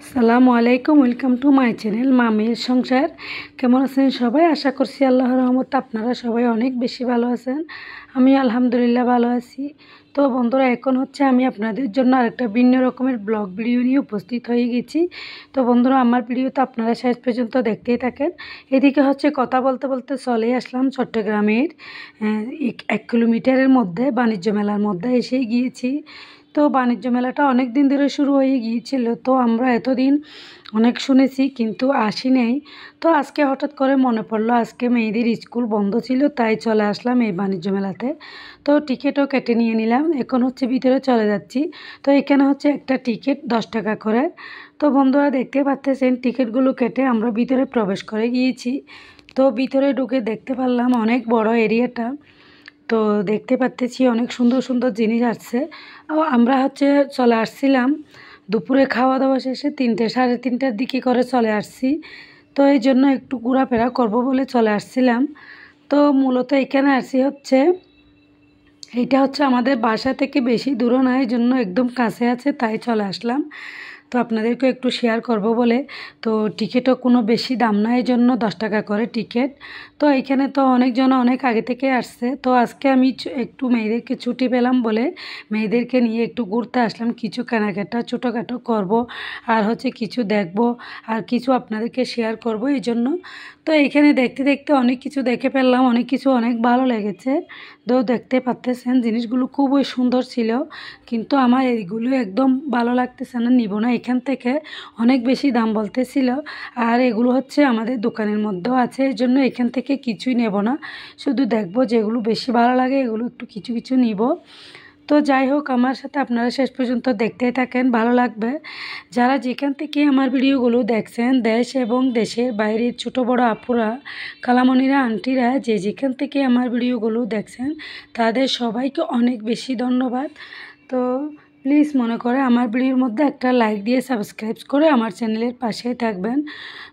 আসসালামু আলাইকুম, welcome to my channel মামির সংসার। কেমন আছেন সবাই? আশা করছি আল্লাহর রহমতে আপনারা সবাই অনেক বেশি ভালো আছেন। আমি আলহামদুলিল্লাহ ভালো আছি। তো বন্ধুরা, এখন হচ্ছে আমি আপনাদের জন্য আরেকটা ভিন্ন রকমের ব্লগ ভিডিও নিয়ে উপস্থিত হয়ে গেছি। তো বন্ধুরা, আমার ভিডিও তো আপনারা শেষ পর্যন্ত দেখতেই থাকেন। এদিকে হচ্ছে কথা বলতে বলতে চলে আসলাম চট্টগ্রামের 1 কিলোমিটারের মধ্যে বাণিজ্য মেলার মধ্যে এসে গিয়েছি। তো বাণিজ্য মেলাটা অনেক দিন ধরে শুরু হয়ে গিয়েছিল, তো আমরা এতদিন অনেক শুনেছি কিন্তু আসি নাই। তো আজকে হঠাৎ করে মনে পড়লো আজকে মেয়েদের স্কুল বন্ধ ছিল, তাই চলে আসলাম এই বাণিজ্য মেলাতে। তো টিকিটও কেটে নিয়ে নিলাম, এখন হচ্ছে ভিতরে চলে যাচ্ছি। তো এখানে হচ্ছে একটা টিকিট 10 টাকা করে। তো বন্ধুরা, দেখতে পাচ্ছেন টিকিটগুলো কেটে আমরা ভিতরে প্রবেশ করে গিয়েছি। তো ভিতরে ঢুকে দেখতে পারলাম অনেক বড় এরিয়াটা। তো দেখতে পাচ্ছি অনেক সুন্দর সুন্দর জিনিস আসছে। আমরা হচ্ছে চলে আসছিলাম দুপুরে খাওয়া দাওয়া শেষে 3টে সাড়ে 3টার দিকে করে চলে আসছি। তো এই জন্য একটু ঘোরাফেরা করব বলে চলে আসছিলাম। তো মূলত এখানে আসি হচ্ছে, এইটা হচ্ছে আমাদের বাসা থেকে বেশি দূরও না, এই জন্য একদম কাছে আছে, তাই চলে আসলাম। তো আপনাদেরকে একটু শেয়ার করব বলে। তো টিকিটও কোনো বেশি দাম না, এই জন্য 10 টাকা করে টিকিট। তো এখানে তো অনেকজন অনেক আগে থেকে আসছে। তো আজকে আমি একটু মেয়েদেরকে ছুটি পেলাম বলে মেয়েদেরকে নিয়ে একটু ঘুরতে আসলাম, কিছু কেনাকাটা ছোটোখাটো করব, আর হচ্ছে কিছু দেখব, আর কিছু আপনাদেরকে শেয়ার করব এই জন্য। তো এইখানে দেখতে দেখতে অনেক কিছু দেখে ফেললাম, অনেক কিছু অনেক ভালো লেগেছে। তো দেখতে পাচ্ছেন জিনিসগুলো খুবই সুন্দর ছিল, কিন্তু আমার এইগুলো একদম ভালো লাগতেছে না, নিব না এখান থেকে, অনেক বেশি দাম বলতেছিল। আর এগুলো হচ্ছে আমাদের দোকানের মধ্যেও আছে, এই জন্য এখান থেকে কিছুই নেব না, শুধু দেখব যেগুলো বেশি ভালো লাগে এগুলো একটু কিছু কিছু নিব। তো যাই হোক, আমার সাথে আপনারা শেষ পর্যন্ত দেখতেই থাকেন, ভালো লাগবে। যারা যেখান থেকে আমার ভিডিওগুলো দেখছেন, দেশ এবং দেশের বাইরের ছোট বড় আপুরা, খালামণিরা, আন্টিরা, যে যেখান থেকে আমার ভিডিওগুলো দেখছেন তাদের সবাইকে অনেক বেশি ধন্যবাদ। তো প্লিজ মনে করে আমার ভিডিওর মধ্যে একটা লাইক দিয়ে সাবস্ক্রাইব করে আমার চ্যানেলের পাশেই থাকবেন।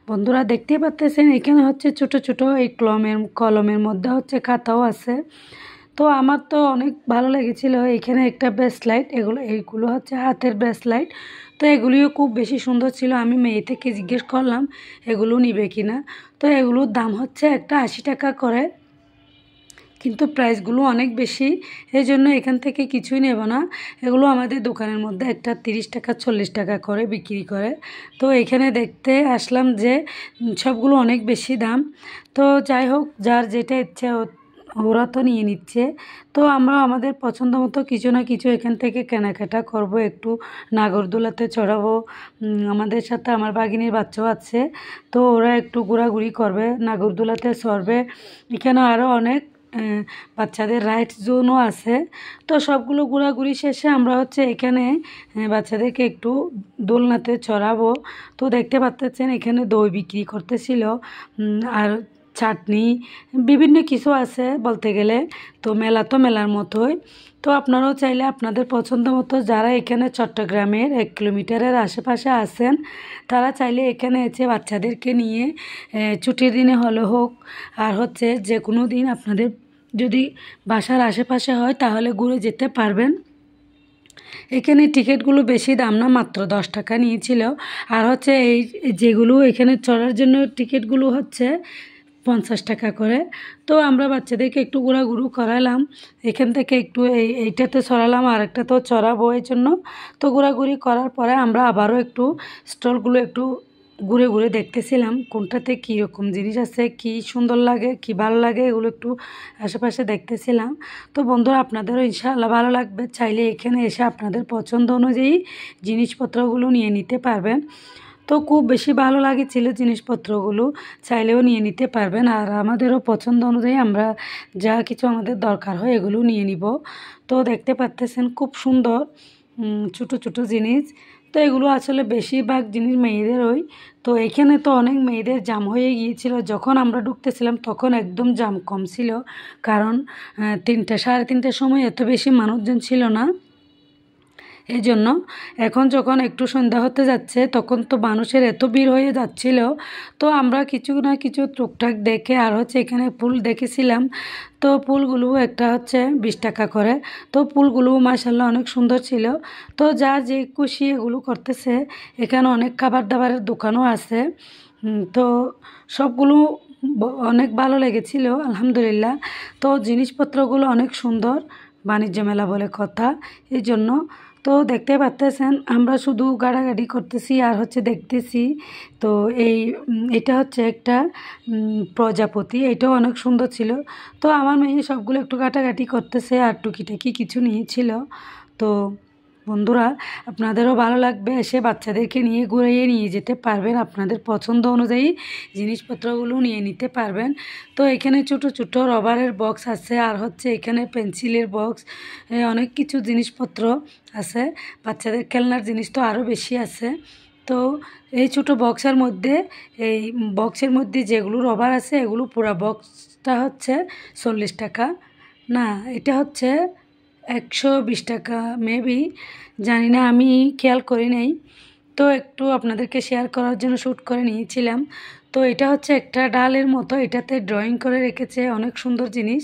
বন্ধুরা, দেখতেই পাচ্ছেন এখানে হচ্ছে ছোট ছোট এই কলমের মধ্যে হচ্ছে খাতাও আছে। তো আমার তো অনেক ভালো লেগেছিল এখানে একটা ব্রেসলাইট, এইগুলো হচ্ছে হাতের ব্রেসলাইট। তো এগুলিও খুব বেশি সুন্দর ছিল, আমি মেয়ে থেকে জিজ্ঞেস করলাম এগুলো নিবে কিনা। তো এগুলোর দাম হচ্ছে একটা 80 টাকা করে, কিন্তু প্রাইসগুলো অনেক বেশি, এই জন্য এখান থেকে কিছুই নেব না। এগুলো আমাদের দোকানের মধ্যে একটা 30 টাকা 40 টাকা করে বিক্রি করে। তো এখানে দেখতে আসলাম যে সবগুলো অনেক বেশি দাম। তো যাই হোক, যার যেটা ইচ্ছে ওরা তো নিয়ে নিচ্ছে। তো আমরা আমাদের পছন্দ মতো কিছু না কিছু এখান থেকে কেনাকাটা করব, একটু নাগরদোলাতে চড়াবো। আমাদের সাথে আমার বাগিনীর বাচ্চাও আছে, তো ওরা একটু ঘোরাঘুরি করবে, নাগরদোলাতে চড়বে। এখানে আরও অনেক বাচ্চাদের রাইড জোনও আছে। তো সবগুলো ঘোরাঘুরি শেষে আমরা হচ্ছে এখানে বাচ্চাদেরকে একটু দোলনাতে চড়াবো। তো দেখতে পাচ্ছেন এখানে দই বিক্রি করতেছিল, আর চাটনি, বিভিন্ন কিছু আছে বলতে গেলে। তো মেলা তো মেলার মতোই। তো আপনারাও চাইলে আপনাদের পছন্দ মতো, যারা এখানে চট্টগ্রামের 1 কিলোমিটারের আশেপাশে আছেন, তারা চাইলে এখানে এসে বাচ্চাদেরকে নিয়ে ছুটির দিনে হলে হোক, আর হচ্ছে যে কোনো দিন আপনাদের যদি বাসার আশেপাশে হয় তাহলে ঘুরে যেতে পারবেন। এখানে টিকিটগুলো বেশি দাম না, মাত্র 10 টাকা নিয়েছিল। আর হচ্ছে এই যেগুলো এখানে চড়ার জন্য টিকিটগুলো হচ্ছে 50 টাকা করে। তো আমরা বাচ্চাদেরকে একটু ঘোরাঘুরি করালাম, এখান থেকে একটু এইটাতে চড়ালাম, আর একটাতেও চড়াবো এই জন্য। তো ঘোরাঘুরি করার পরে আমরা আবারও একটু স্টলগুলো একটু ঘুরে ঘুরে দেখতেছিলাম কোনটাতে কী রকম জিনিস আছে, কি সুন্দর লাগে, কি ভালো লাগে, এগুলো একটু আশেপাশে দেখতেছিলাম। তো বন্ধুরা, আপনাদেরও ইনশাআল্লাহ ভালো লাগবে, চাইলে এখানে এসে আপনাদের পছন্দ অনুযায়ী জিনিসপত্রগুলো নিয়ে নিতে পারবেন। তো খুব বেশি ভালো লাগেছিল জিনিসপত্রগুলো, চাইলেও নিয়ে নিতে পারবেন, আর আমাদেরও পছন্দ অনুযায়ী আমরা যা কিছু আমাদের দরকার হয় এগুলো নিয়ে নিব। তো দেখতে পাচ্ছেন খুব সুন্দর ছোটো ছোটো জিনিস। তো এগুলো আসলে বেশিরভাগ জিনিস মেয়েদেরই। তো এখানে তো অনেক মেয়েদের জাম হয়ে গিয়েছিল, যখন আমরা ঢুকতেছিলাম তখন একদম জাম কম ছিল, কারণ 3টে সাড়ে 3টের সময় এত বেশি মানুষজন ছিল না। এই জন্য এখন যখন একটু সন্ধ্যা হতে যাচ্ছে তখন তো মানুষের এত ভিড় হয়ে যাচ্ছিল, তো আমরা কিছু না কিছু টুকটাক দেখে আর হচ্ছে এখানে ফুল দেখেছিলাম। তো ফুলগুলো একটা হচ্ছে 20 টাকা করে। তো ফুলগুলো মাশাআল্লাহ অনেক সুন্দর ছিল। তো যার যে খুশি এগুলো করতেছে। এখানে অনেক খাবার দাবারের দোকানও আছে। তো সবগুলো অনেক ভালো লেগেছিল আলহামদুলিল্লাহ। তো জিনিসপত্রগুলো অনেক সুন্দর, বাণিজ্য মেলা বলে কথা, এই জন্য। তো দেখতে পাচ্তেছেন আমরা শুধু গাড়াগাড়ি করতেছি আর হচ্ছে দেখতেছি। তো এটা হচ্ছে একটা প্রজাপতি, এটাও অনেক সুন্দর ছিল। তো আমার মেয়ে সবগুলো একটু কাটাকাটি করতেছে আর টুকিটাকি কিছু নিয়েছিল। তো বন্ধুরা, আপনাদেরও ভালো লাগবে, এসে বাচ্চাদেরকে নিয়ে ঘুরিয়ে নিয়ে যেতে পারবেন, আপনাদের পছন্দ অনুযায়ী জিনিসপত্রগুলো নিয়ে নিতে পারবেন। তো এখানে ছোট ছোট রবারের বক্স আছে আর হচ্ছে এখানে পেন্সিলের বক্স, অনেক কিছু জিনিসপত্র আছে। বাচ্চাদের খেলনার জিনিস তো আরও বেশি আছে। তো এই ছোটো বক্সের মধ্যে, এই বক্সের মধ্যে যেগুলো রবার আছে এগুলো পুরো বক্সটা হচ্ছে 40 টাকা, না এটা হচ্ছে 120 টাকা মেবি, জানি না, আমি খেয়াল করি নাই। তো একটু আপনাদেরকে শেয়ার করার জন্য শ্যুট করে নিয়েছিলাম। তো এটা হচ্ছে একটা ডালের মতো, এটাতে ড্রয়িং করে রেখেছে, অনেক সুন্দর জিনিস।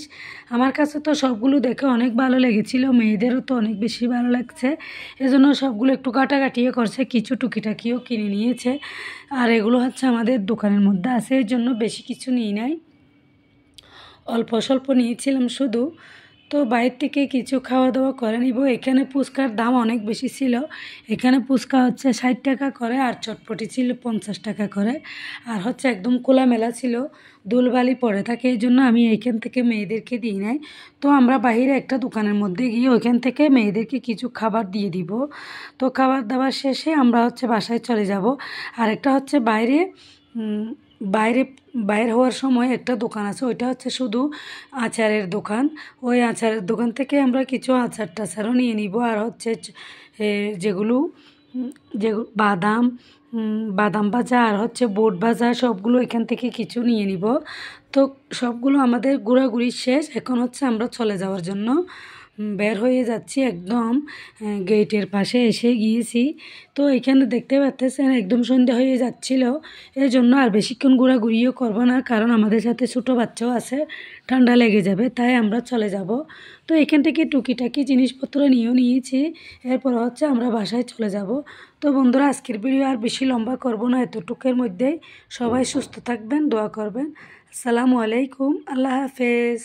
আমার কাছে তো সবগুলো দেখে অনেক ভালো লেগেছিল, মেয়েদেরও তো অনেক বেশি ভালো লাগছে, এজন্য সবগুলো একটু কাটাকাটিও করছে, কিছু টুকিটাকিও কিনে নিয়েছে। আর এগুলো হচ্ছে আমাদের দোকানের মধ্যে আছে, এর জন্য বেশি কিছু নিই নাই, অল্প স্বল্প নিয়েছিলাম শুধু। তো বাইরে থেকে কিছু খাওয়া দাওয়া করে নিব। এখানে ফুচকার দাম অনেক বেশি ছিল, এখানে ফুচকা হচ্ছে 60 টাকা করে আর চটপটি ছিল 50 টাকা করে। আর হচ্ছে একদম খোলামেলা ছিল, ধুলবালি পড়ে থাকে, এই জন্য আমি এইখান থেকে মেয়েদেরকে দিই নাই। তো আমরা বাইরে একটা দোকানের মধ্যে গিয়ে ওইখান থেকে মেয়েদেরকে কিছু খাবার দিয়ে দিব। তো খাবার দাবার শেষে আমরা হচ্ছে বাসায় চলে যাব। আর একটা হচ্ছে বাইরে বাইরে বাইর হওয়ার সময় একটা দোকান আছে, ওইটা হচ্ছে শুধু আচারের দোকান। ওই আচারের দোকান থেকে আমরা কিছু আচার টাচারও নিয়ে নিব। আর হচ্ছে যেগুলো বাদাম বাদাম ভাজা আর হচ্ছে বুট ভাজা, সবগুলো এখান থেকে কিছু নিয়ে নিব। তো সবগুলো আমাদের ঘোরাঘুরি শেষ, এখন হচ্ছে আমরা চলে যাওয়ার জন্য বের হয়ে যাচ্ছি, একদম গেটের পাশে এসে গিয়েছি। তো এখানে দেখতে পাচ্ছেন একদম সন্ধ্যা হয়ে যাচ্ছিল, এই জন্য আর বেশিক্ষণ ঘোরাঘুরিও করবো না, কারণ আমাদের সাথে ছোটো বাচ্চাও আছে, ঠান্ডা লেগে যাবে, তাই আমরা চলে যাব। তো এখান থেকে টুকিটাকি জিনিসপত্র নিয়েও নিয়েছি, এরপর হচ্ছে আমরা বাসায় চলে যাব। তো বন্ধুরা, আজকের ভিডিও আর বেশি লম্বা করব না, এতটুকুর মধ্যেই। সবাই সুস্থ থাকবেন, দোয়া করবেন। আসসালামু আলাইকুম, আল্লাহ হাফেজ।